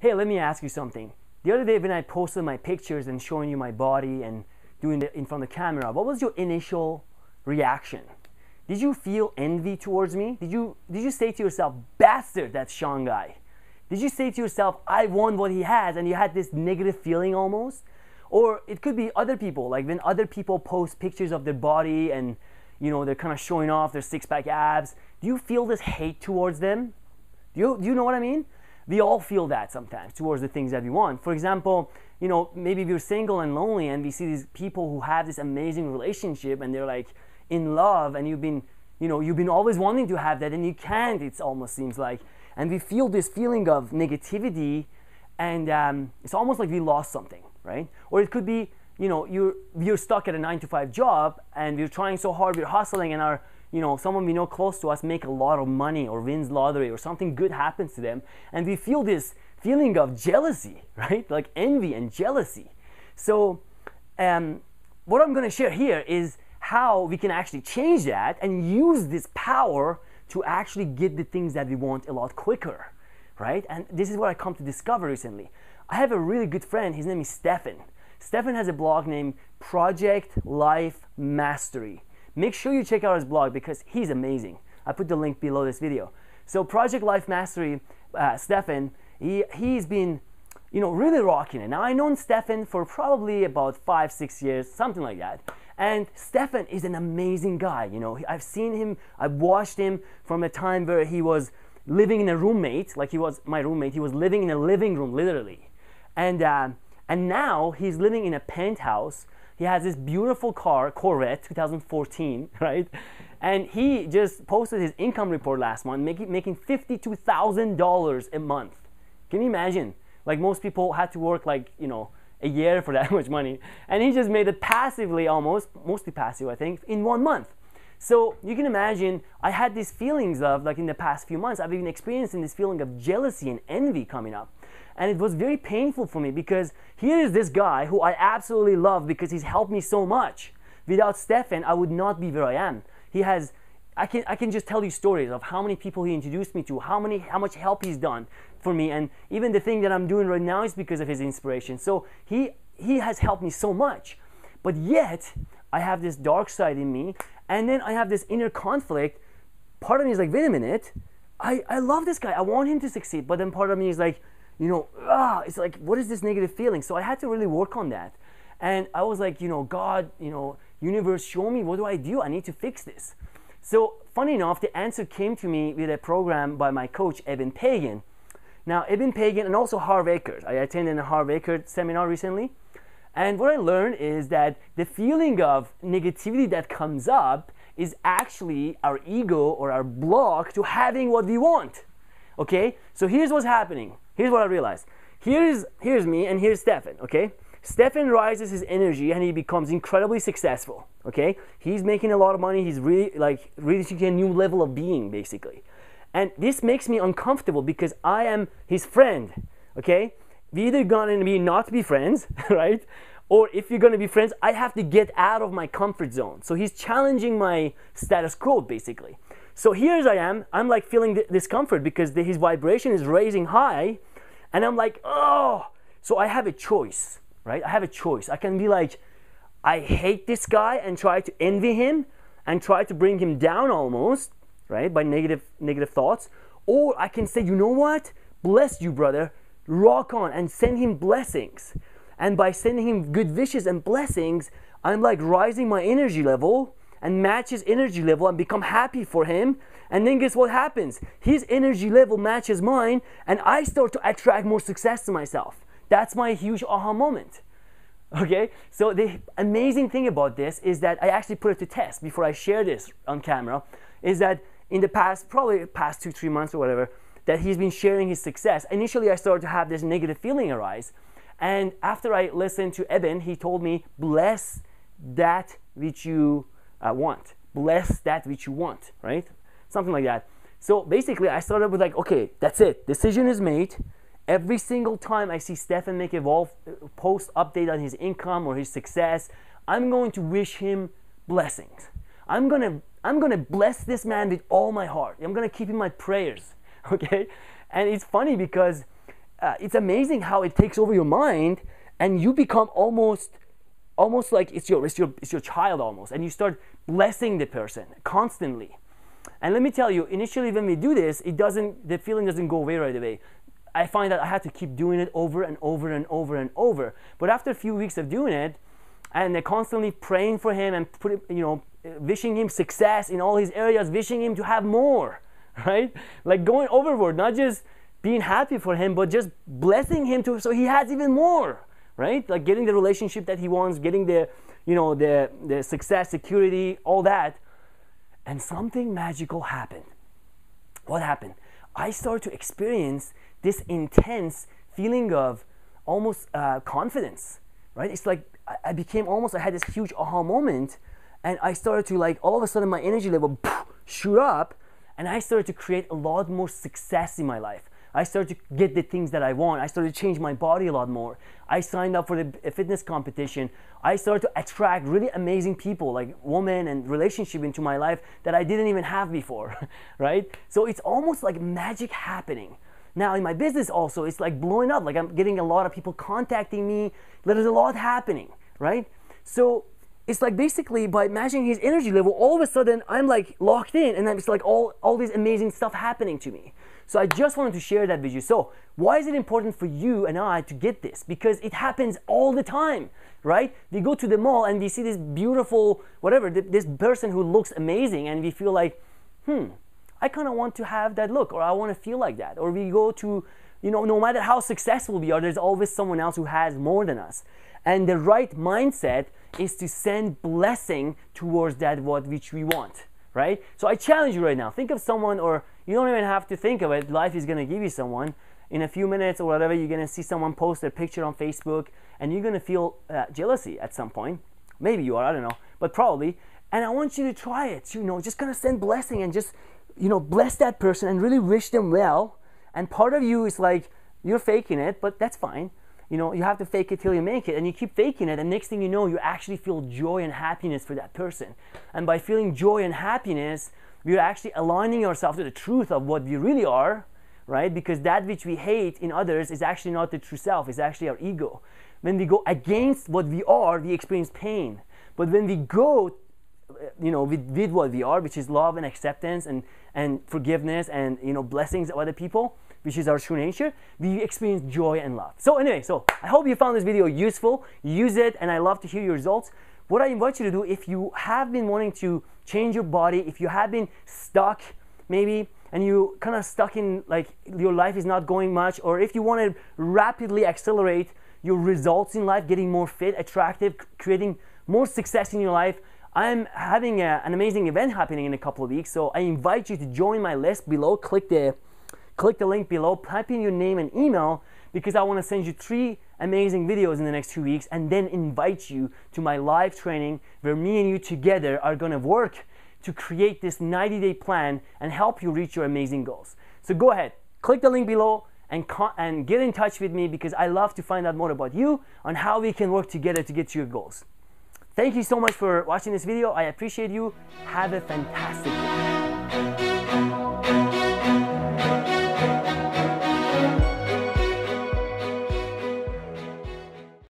Hey, let me ask you something. The other day when I posted my pictures and showing you my body and doing it in front of the camera, what was your initial reaction? Did you feel envy towards me? Did you say to yourself, bastard, that Sean guy? Did you say to yourself, I want what he has, and you had this negative feeling almost? Or it could be other people, like when other people post pictures of their body and they're kind of showing off their six-pack abs. Do you feel this hate towards them? Do you know what I mean? We all feel that sometimes towards the things that we want. For example, maybe we're single and lonely and we see these people who have this amazing relationship and they're like in love, and you've been always wanting to have that and you can't, it almost seems like. And we feel this feeling of negativity, and it's almost like we lost something, right? Or it could be, you're stuck at a 9-to-5 job and we're trying so hard, we're hustling, and someone we know close to us make a lot of money or wins lottery or something good happens to them, and we feel this feeling of jealousy, right? Like envy and jealousy. So what I'm going to share here is how we can actually change that and use this power to actually get the things that we want a lot quicker, right? And this is what I come to discover recently. I have a really good friend, his name is Stefan. Stefan has a blog named Project Life Mastery. Make sure you check out his blog because he's amazing. I put the link below this video. So Project Life Mastery, Stefan, he's been really rocking it. Now I've known Stefan for probably about 5-6 years, something like that. And Stefan is an amazing guy. I've seen him, I've watched him from a time where he was living in a roommate, like he was my roommate. He was living in a living room, literally. And now he's living in a penthouse. He has this beautiful car, Corvette, 2014, right? And he just posted his income report last month, making $52,000 a month. Can you imagine? Like most people had to work like, a year for that much money. And he just made it passively mostly passive, I think, in 1 month. So you can imagine, I had these feelings of, like in the past few months, I've been experiencing this feeling of jealousy and envy coming up. And it was very painful for me because here is this guy who I absolutely love because he's helped me so much. Without Stefan, I would not be where I am. I can just tell you stories of how many people he introduced me to, how much help he's done for me, and even the thing that I'm doing right now is because of his inspiration. So he has helped me so much. But yet, I have this dark side in me, and then I have this inner conflict. Part of me is like, wait a minute, I love this guy, I want him to succeed, but then part of me is like, it's like, what is this negative feeling? So I had to really work on that. And I was like, God, universe, show me, what do? I need to fix this. So funny enough, the answer came to me with a program by my coach, Eben Pagan. Now, Eben Pagan and also Harv Eker. I attended a Harv Eker seminar recently. And what I learned is that the feeling of negativity that comes up is actually our ego or our block to having what we want. Okay? So here's what's happening. Here's what I realized. Here's me and here's Stefan, okay? Stefan rises his energy and he becomes incredibly successful, okay? He's making a lot of money. He's really reaching a new level of being, basically. And this makes me uncomfortable because I am his friend, okay? We either gonna be not be friends, right? Or if you're gonna be friends, I have to get out of my comfort zone. So he's challenging my status quo, basically. So here I am, I'm like feeling discomfort because his vibration is raising high, and I'm like, oh! So I have a choice, right? I have a choice. I can be like, I hate this guy and try to envy him and try to bring him down almost, right? By negative thoughts. Or I can say, you know what? Bless you, brother. Rock on and send him blessings. And by sending him good wishes and blessings, I'm like rising my energy level and match his energy level and become happy for him. And then guess what happens? His energy level matches mine and I start to attract more success to myself. That's my huge aha moment. Okay? So the amazing thing about this is that I actually put it to test before I share this on camera, is that in the past, probably past 2-3 months or whatever, that he's been sharing his success. Initially, I started to have this negative feeling arise. And after I listened to Eben, he told me, bless that which you want. Bless that which you want, right? Something like that. So basically, I started with like, okay, that's it. Decision is made. Every single time I see Stefan make a post update on his income or his success, I'm going to wish him blessings. I'm gonna bless this man with all my heart. I'm gonna keep in my prayers, okay? And it's funny because it's amazing how it takes over your mind, and you become almost like it's your child almost, and you start blessing the person constantly. And let me tell you, initially when we do this, the feeling doesn't go away right away. I find that I had to keep doing it over and over and over and over. But after a few weeks of doing it, and they're constantly praying for him and wishing him success in all his areas, wishing him to have more, right? Like going overboard, not just being happy for him, but just blessing him so he has even more, right? Like getting the relationship that he wants, getting the success, security, all that. And something magical happened. What happened? I started to experience this intense feeling of almost confidence, right? It's like I had this huge aha moment, and I started to, like, all of a sudden my energy level shoot up, and I started to create a lot more success in my life. I started to get the things that I want. I started to change my body a lot more. I signed up for the fitness competition. I started to attract really amazing people, like women and relationship, into my life that I didn't even have before, right? So it's almost like magic happening. Now in my business also, it's like blowing up. Like I'm getting a lot of people contacting me. There's a lot happening, right? So it's like basically by matching his energy level, all of a sudden I'm like locked in, and then it's like all this amazing stuff happening to me. So I just wanted to share that with you. So why is it important for you and I to get this? Because it happens all the time, right? We go to the mall and we see this beautiful, this person who looks amazing, and we feel like, I kind of want to have that look, or I want to feel like that. Or we go to, no matter how successful we are, there's always someone else who has more than us. And the right mindset is to send blessing towards that which we want, right? So I challenge you right now, think of someone, or you don't even have to think of it. Life is going to give you someone. In a few minutes or whatever, you're going to see someone post their picture on Facebook, and you're going to feel jealousy at some point. Maybe you are, I don't know, but probably. And I want you to try it, just going to send blessing and just, bless that person and really wish them well. And part of you is like, you're faking it, but that's fine. You have to fake it till you make it, and you keep faking it, and next thing you know, you actually feel joy and happiness for that person. And by feeling joy and happiness, we're actually aligning ourselves to the truth of what we really are, right? Because that which we hate in others is actually not the true self, it's actually our ego. When we go against what we are, we experience pain. But when we go, with what we are, which is love and acceptance and forgiveness and, blessings of other people, which is our true nature, we experience joy and love. So anyway, I hope you found this video useful. Use it, and I love to hear your results. What I invite you to do, if you have been wanting to change your body, if you have been stuck maybe, and you kind of stuck in, like, your life is not going much, or if you want to rapidly accelerate your results in life, getting more fit, attractive, creating more success in your life, I'm having an amazing event happening in a couple of weeks. So I invite you to join my list below. Click the link below, type in your name and email, because I want to send you 3 amazing videos in the next 2 weeks, and then invite you to my live training where me and you together are going to work to create this 90-day plan and help you reach your amazing goals. So go ahead, click the link below and get in touch with me, because I love to find out more about you on how we can work together to get to your goals. Thank you so much for watching this video. I appreciate you. Have a fantastic day.